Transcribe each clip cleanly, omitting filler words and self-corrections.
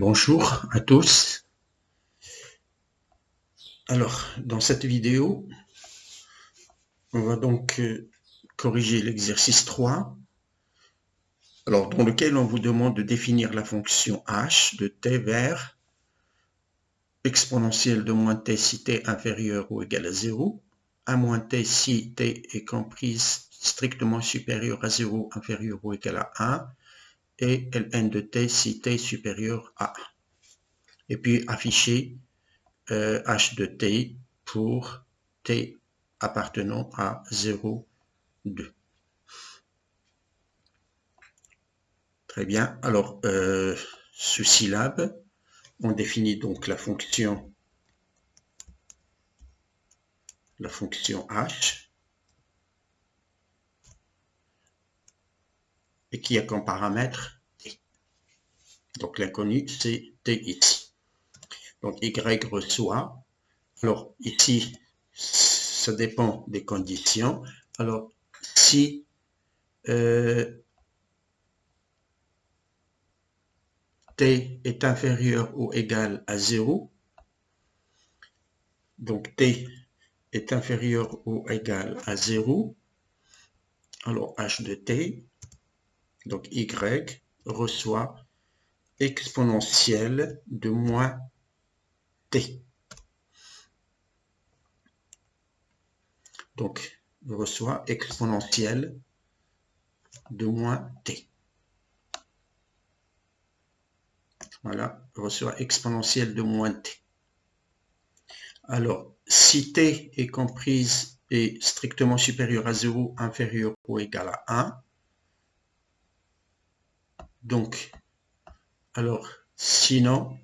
Bonjour à tous. Alors, dans cette vidéo, on va donc corriger l'exercice 3, alors, dans lequel on vous demande de définir la fonction h de t vers exponentielle de moins t si t inférieur ou égal à 0, à moins t si t est comprise strictement supérieure à 0, inférieur ou égal à 1, et ln de t si t supérieur à 1. Et puis afficher h de t pour t appartenant à 0, 2. Très bien. Alors, sous syllabe, on définit donc la fonction h, et qui a comme paramètre t. Donc l'inconnu, c'est t ici. Donc y reçoit. Alors ici, ça dépend des conditions. Alors si t est inférieur ou égal à 0, donc t est inférieur ou égal à 0, alors h de t, donc y reçoit exponentielle de moins t. Donc, reçoit exponentielle de moins t. Voilà, reçoit exponentielle de moins t. Alors, si t est comprise et strictement supérieur à 0, inférieur ou égal à 1, donc, alors, sinon,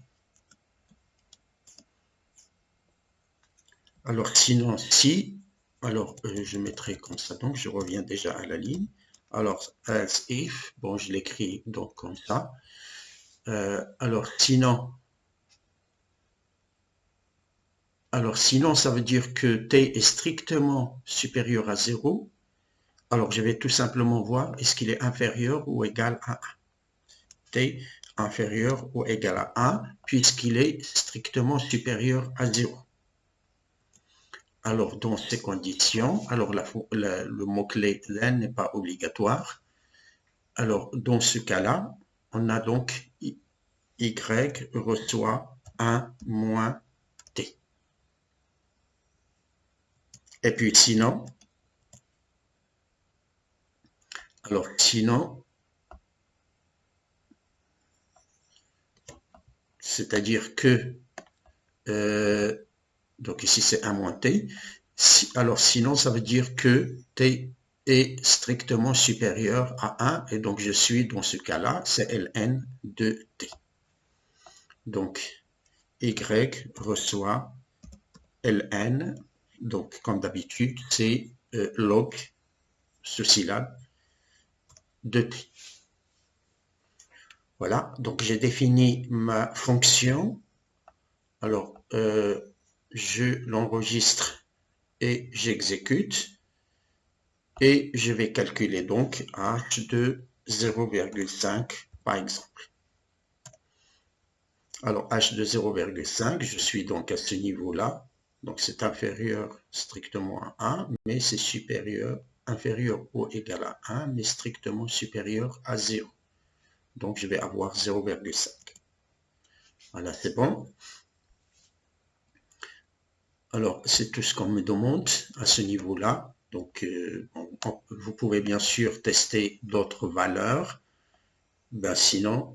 si, alors je mettrai comme ça, donc je reviens déjà à la ligne. Alors, else if, bon, je l'écris donc comme ça. Alors, sinon, ça veut dire que t est strictement supérieur à 0. Alors, je vais tout simplement voir, est-ce qu'il est inférieur ou égal à 1. T inférieur ou égal à 1, puisqu'il est strictement supérieur à 0. Alors, dans ces conditions, alors le mot-clé then n'est pas obligatoire. Alors, dans ce cas-là, on a donc y reçoit 1 moins t. Et puis sinon, c'est-à-dire que, donc ici c'est 1 moins t, alors sinon ça veut dire que t est strictement supérieur à 1, et donc je suis dans ce cas-là, c'est ln de t. Donc y reçoit ln, donc comme d'habitude c'est log sous syllabe de t. Voilà, donc j'ai défini ma fonction. Alors, je l'enregistre et j'exécute. Et je vais calculer donc h de 0,5 par exemple. Alors, h de 0,5, je suis donc à ce niveau-là. Donc, c'est inférieur strictement à 1, mais c'est supérieur, inférieur ou égal à 1, mais strictement supérieur à 0. Donc, je vais avoir 0,5. Voilà, c'est bon. Alors, c'est tout ce qu'on me demande à ce niveau-là. Donc, vous pouvez bien sûr tester d'autres valeurs. Ben, sinon,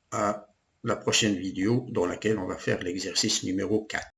à la prochaine vidéo dans laquelle on va faire l'exercice numéro 4.